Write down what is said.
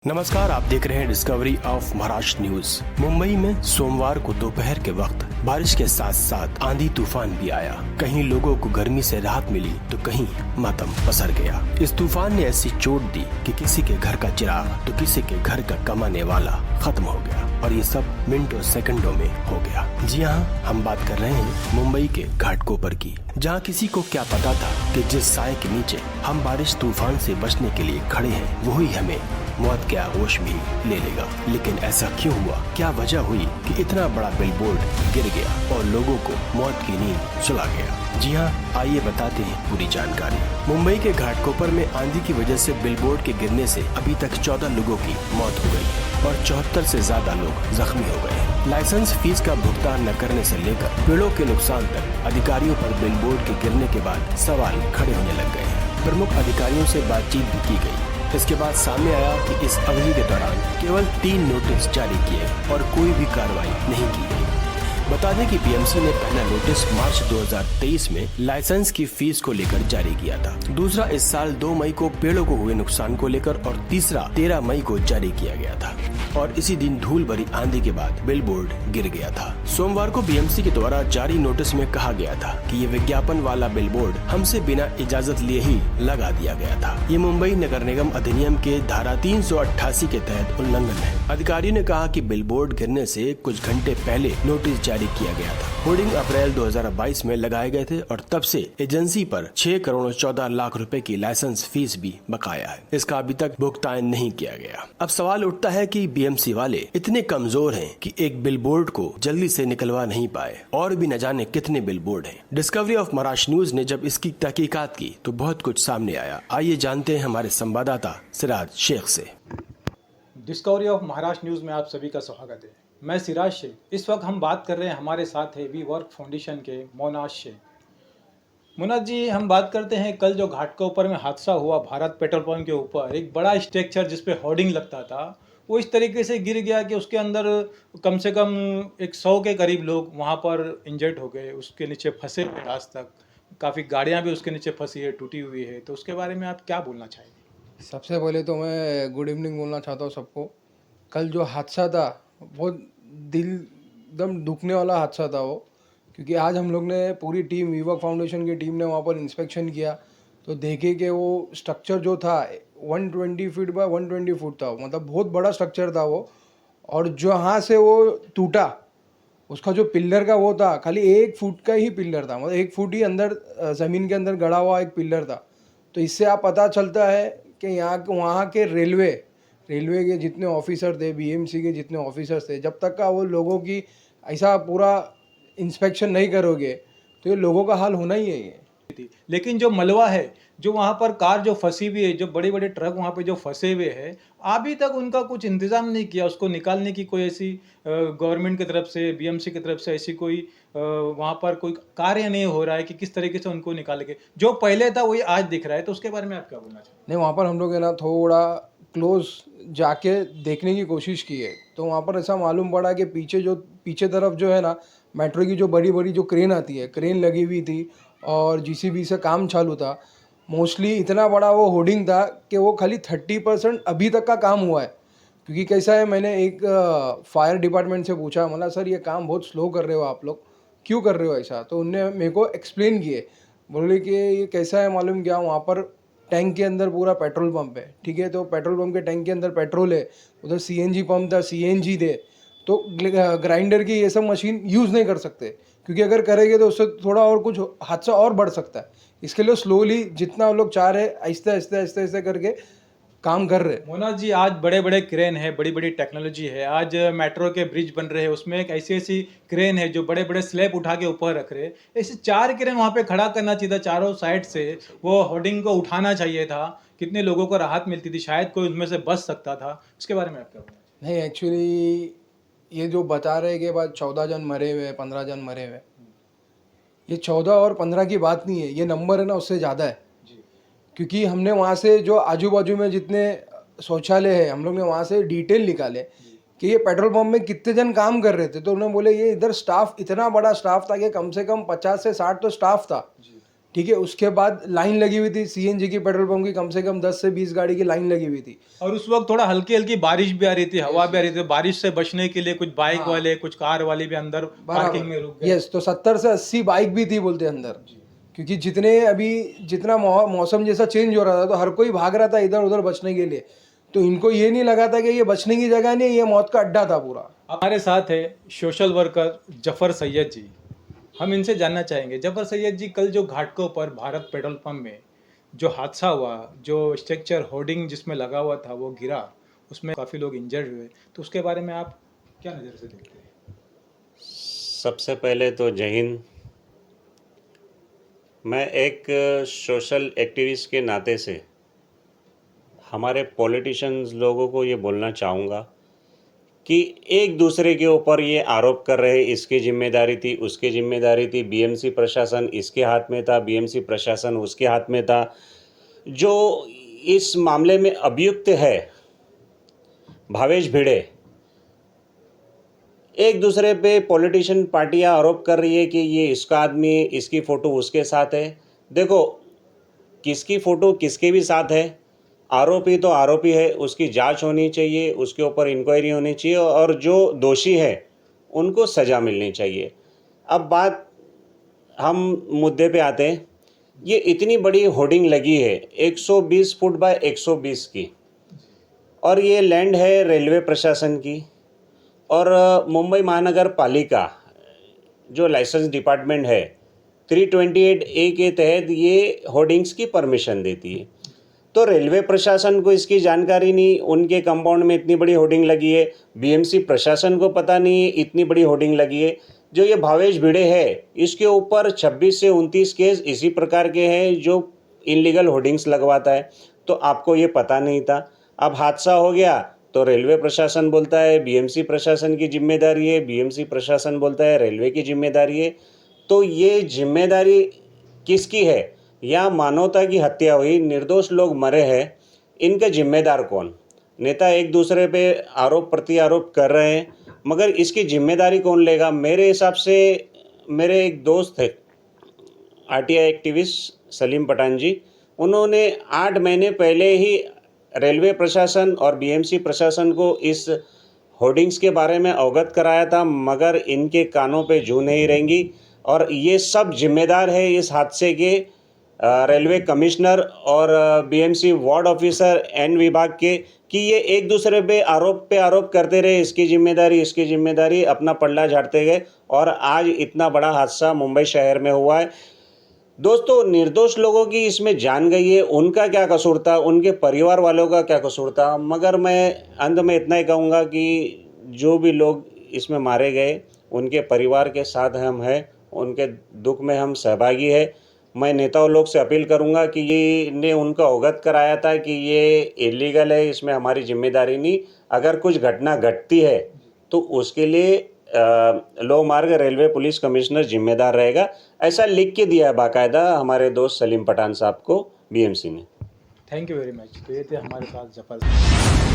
नमस्कार, आप देख रहे हैं discovery of Maharashtra news. Mumbai में सोमवार को दोपहर के वक्त बारिश के साथ साथ आंधी तूफान भी आया। कहीं लोगों को गर्मी से राहत मिली तो कहीं मातम पसर गया। इस तूफान ने ऐसी चोट दी कि किसी के घर का चिराग तो किसी के घर का कमाने वाला खत्म हो गया, और ये सब मिनटों सेकंडों में हो गया। जी हाँ, हम बात कर रहे हैं मुंबई के घाटकोपर की, जहाँ किसी को क्या पता था कि जिस साए के नीचे हम बारिश तूफान से बचने के लिए खड़े हैं, वही हमें मौत के आगोश भी ले लेगा। लेकिन ऐसा क्यों हुआ? क्या वजह हुई कि इतना बड़ा बिलबोर्ड गिर गया और लोगों को मौत की नींद सुला गया? जी हाँ, आइए बताते हैं पूरी जानकारी। मुंबई के घाटकोपर में आंधी की वजह से बिलबोर्ड के गिरने से अभी तक 14 लोगों की मौत हो गई है और 74 से ज्यादा लोग जख्मी हो गए हैं। लाइसेंस फीस का भुगतान न करने से लेकर पेड़ों के नुकसान तक अधिकारियों पर बिलबोर्ड के गिरने के बाद सवाल खड़े होने लग गए हैं। प्रमुख अधिकारियों से बातचीत भी की गई। इसके बाद सामने आया कि इस अवधि के दौरान केवल 3 नोटिस जारी किए और कोई भी कार्रवाई नहीं की गई। बता दें कि बीएमसी ने पहला नोटिस मार्च 2023 में लाइसेंस की फीस को लेकर जारी किया था। दूसरा इस साल 2 मई को पेड़ों को हुए नुकसान को लेकर और तीसरा 13 मई को जारी किया गया था। और इसी दिन धूल भरी आंधी के बाद बिलबोर्ड गिर गया था। सोमवार को बीएमसी के द्वारा जारी नोटिस में कहा गया था कि ये विज्ञापन वाला बिलबोर्ड हमसे बिना इजाजत लिए ही लगा दिया गया था। ये मुंबई नगर निगम अधिनियम के धारा 388 के तहत उल्लंघन है। अधिकारियों ने कहा कि बिलबोर्ड गिरने से कुछ घंटे पहले नोटिस जारी किया गया था। होर्डिंग अप्रैल 2022 में लगाए गए थे और तब से एजेंसी पर 6 करोड़ 14 लाख रुपए की लाइसेंस फीस भी बकाया है। इसका अभी तक भुगतान नहीं किया गया। अब सवाल उठता है कि बीएमसी वाले इतने कमजोर हैं कि एक बिलबोर्ड को जल्दी से निकलवा नहीं पाए, और भी न जाने कितने बिलबोर्ड हैं। डिस्कवरी ऑफ महाराष्ट्र न्यूज ने जब इसकी तहकीकात की तो बहुत कुछ सामने आया। आइए जानते हैं हमारे संवाददाता सिराज शेख से। डिस्कवरी ऑफ महाराष्ट्र न्यूज़ में आप सभी का स्वागत है। मैं सिराज शेख। इस वक्त हम बात कर रहे हैं, हमारे साथ है वी वर्क फाउंडेशन के मोनाज शेख। मोनाज जी, हम बात करते हैं कल जो घाटकोपर में हादसा हुआ भारत पेट्रोल पंप के ऊपर, एक बड़ा स्ट्रक्चर जिस पे होर्डिंग लगता था वो इस तरीके से गिर गया कि उसके अंदर कम से कम 100 के करीब लोग वहाँ पर इंजर्ड हो गए, उसके नीचे फंसे हुए। आज तक काफ़ी गाड़ियाँ भी उसके नीचे फंसी है, टूटी हुई है। तो उसके बारे में आप क्या बोलना चाहेंगे? सबसे पहले तो मैं गुड इवनिंग बोलना चाहता हूँ सबको। कल जो हादसा था बहुत दिल एकदम दुखने वाला हादसा था वो, क्योंकि आज हम लोग ने पूरी टीम वी वर्क फाउंडेशन की टीम ने वहाँ पर इंस्पेक्शन किया तो देखे कि वो स्ट्रक्चर जो था 120 फीट बाय 120 फुट था, मतलब बहुत बड़ा स्ट्रक्चर था वो। और जहाँ से वो टूटा उसका जो पिल्लर का वो था, खाली 1 फुट का ही पिल्लर था, मतलब 1 फुट ही अंदर ज़मीन के अंदर गड़ा हुआ एक पिल्लर था। तो इससे आप पता चलता है कि यहाँ वहाँ के रेलवे के जितने ऑफिसर थे, बीएमसी के जितने ऑफिसर्स थे, जब तक का वो लोगों की ऐसा पूरा इंस्पेक्शन नहीं करोगे तो ये लोगों का हाल होना ही है ये। लेकिन जो मलबा है, जो वहाँ पर कार जो फंसी हुई है, जो बड़े बड़े ट्रक वहाँ पे जो फंसे हुए हैं, अभी तक उनका कुछ इंतजाम नहीं किया। उसको निकालने की कोई ऐसी गवर्नमेंट की तरफ से, बीएमसी की तरफ से ऐसी कोई वहाँ पर कोई कार्य नहीं हो रहा है कि किस तरीके से उनको निकालेंगे। जो पहले था वही आज दिख रहा है। तो उसके बारे में आप क्या बोलना चाहेंगे? नहीं, वहाँ पर हम लोग है ना थोड़ा क्लोज जाके देखने की कोशिश की है, तो वहाँ पर ऐसा मालूम पड़ा कि पीछे तरफ जो है ना मेट्रो की जो बड़ी बड़ी जो क्रेन आती है, क्रेन लगी हुई थी और जीसीबी से काम चालू था। मोस्टली इतना बड़ा वो होर्डिंग था कि वो खाली 30% अभी तक का काम हुआ है। क्योंकि कैसा है, मैंने एक फायर डिपार्टमेंट से पूछा, मतलब सर ये काम बहुत स्लो कर रहे हो आप लोग, क्यों कर रहे हो ऐसा? तो उनने मेरे को एक्सप्लेन किए, बोले कि ये कैसा है मालूम क्या, वहाँ पर टैंक के अंदर पूरा पेट्रोल पंप है, ठीक है, तो पेट्रोल पंप के टैंक के अंदर पेट्रोल है, उधर सीएनजी पंप था, सीएनजी थे, तो ग्राइंडर की ये सब मशीन यूज़ नहीं कर सकते, क्योंकि अगर करेंगे तो उससे थोड़ा और कुछ हादसा और बढ़ सकता है। इसके लिए स्लोली जितना लोग चाह रहे आहिस्ते आहिस्ते आहिस्ते आहिस्ते करके काम कर रहे। मोनाज जी, आज बड़े बड़े क्रेन है, बड़ी बड़ी टेक्नोलॉजी है। आज मेट्रो के ब्रिज बन रहे हैं, उसमें एक ऐसी ऐसी क्रेन है जो बड़े बड़े स्लैब उठा के ऊपर रख रहे हैं। ऐसे 4 क्रेन वहाँ पे खड़ा करना चाहिए था, चारों साइड से वो होर्डिंग को उठाना चाहिए था। कितने लोगों को राहत मिलती थी, शायद कोई उनमें से बच सकता था। उसके बारे में आप क्या बोलना चाहेंगे? नहीं, एक्चुअली ये जो बता रहे कि बाद 14 जन मरे हुए, 15 जन मरे हुए, ये 14 और 15 की बात नहीं है, ये नंबर है ना उससे ज़्यादा है। क्योंकि हमने वहाँ से जो आजू बाजू में जितने शौचालय है, हम लोग ने वहाँ से डिटेल निकाले कि ये पेट्रोल पंप में कितने जन काम कर रहे थे। तो उन्होंने बोले ये इधर स्टाफ, इतना बड़ा स्टाफ था कि कम से कम 50 से 60 तो स्टाफ था, ठीक है। उसके बाद लाइन लगी हुई थी सीएनजी की, पेट्रोल पंप की कम से कम 10 से 20 गाड़ी की लाइन लगी हुई थी। और उस वक्त थोड़ा हल्की हल्की बारिश भी आ रही थी, हवा भी आ रही थी। बारिश से बचने के लिए कुछ बाइक वाले, कुछ कार वाले भी अंदर पार्किंग में रुक गए। यस, तो 70 से 80 बाइक भी थी बोलते अंदर, क्योंकि जितना मौसम जैसा चेंज हो रहा था तो हर कोई भाग रहा था इधर उधर बचने के लिए। तो इनको ये नहीं लगा था कि ये बचने की जगह नहीं, ये मौत का अड्डा था पूरा। हमारे साथ है सोशल वर्कर जफर सैयद जी। हम इनसे जानना चाहेंगे, जफर सैयद जी, कल जो घाटकों पर भारत पेट्रोल पंप में जो हादसा हुआ, जो स्ट्रक्चर होर्डिंग जिसमें लगा हुआ था वो गिरा, उसमें काफ़ी लोग इंजर्ड हुए, तो उसके बारे में आप क्या नज़र से देखते हैं? सबसे पहले तो जय हिंद। मैं एक सोशल एक्टिविस्ट के नाते से हमारे पॉलिटिशियंस लोगों को ये बोलना चाहूँगा कि एक दूसरे के ऊपर ये आरोप कर रहे, इसकी जिम्मेदारी थी, उसकी जिम्मेदारी थी, बीएमसी प्रशासन इसके हाथ में था, बीएमसी प्रशासन उसके हाथ में था। जो इस मामले में अभियुक्त है भावेश भिड़े, एक दूसरे पे पॉलिटिशियन पार्टियां आरोप कर रही है कि ये इसका आदमी, इसकी फ़ोटो उसके साथ है। देखो, किसकी फ़ोटो किसके भी साथ है, आरोपी तो आरोपी है, उसकी जांच होनी चाहिए, उसके ऊपर इंक्वायरी होनी चाहिए और जो दोषी है उनको सज़ा मिलनी चाहिए। अब बात हम मुद्दे पे आते हैं। ये इतनी बड़ी होर्डिंग लगी है 120 फुट बाय 120 की, और ये लैंड है रेलवे प्रशासन की, और मुंबई महानगर पालिका जो लाइसेंस डिपार्टमेंट है 328A के तहत ये होर्डिंग्स की परमिशन देती है। तो रेलवे प्रशासन को इसकी जानकारी नहीं, उनके कंपाउंड में इतनी बड़ी होर्डिंग लगी है, बीएमसी प्रशासन को पता नहीं है इतनी बड़ी होर्डिंग लगी है। जो ये भावेश भिड़े है, इसके ऊपर 26 से 29 केस इसी प्रकार के हैं जो इनलीगल होर्डिंग्स लगवाता है। तो आपको ये पता नहीं था। अब हादसा हो गया तो रेलवे प्रशासन बोलता है बीएमसी प्रशासन की जिम्मेदारी है, बीएमसी प्रशासन बोलता है रेलवे की जिम्मेदारी है। तो ये जिम्मेदारी किसकी है? या मानवता की हत्या हुई, निर्दोष लोग मरे हैं, इनका जिम्मेदार कौन? नेता एक दूसरे पे आरोप प्रत्यारोप कर रहे हैं, मगर इसकी जिम्मेदारी कौन लेगा? मेरे हिसाब से मेरे एक दोस्त है आरटीआई एक्टिविस्ट सलीम पठान जी, उन्होंने 8 महीने पहले ही रेलवे प्रशासन और बीएमसी प्रशासन को इस होर्डिंग्स के बारे में अवगत कराया था, मगर इनके कानों पे जू नहीं रहेंगी। और ये सब जिम्मेदार है इस हादसे के रेलवे कमिश्नर और बीएमसी वार्ड ऑफिसर एन विभाग के, कि ये एक दूसरे पे आरोप करते रहे, इसकी जिम्मेदारी अपना पल्ला झाड़ते गए, और आज इतना बड़ा हादसा मुंबई शहर में हुआ है। दोस्तों, निर्दोष लोगों की इसमें जान गई है, उनका क्या कसूर था, उनके परिवार वालों का क्या कसूर था? मगर मैं अंत में इतना ही कहूँगा कि जो भी लोग इसमें मारे गए उनके परिवार के साथ हम हैं, उनके दुख में हम सहभागी हैं। मैं नेताओं लोग से अपील करूंगा कि ये ने उनका अवगत कराया था कि ये इलीगल है, इसमें हमारी जिम्मेदारी नहीं। अगर कुछ घटना घटती है तो उसके लिए लोक मार्ग रेलवे पुलिस कमिश्नर जिम्मेदार रहेगा, ऐसा लिख के दिया है बाकायदा हमारे दोस्त सलीम पठान साहब को बीएमसी ने। Thank you very much. तो ये थे हमारे साथ जफर।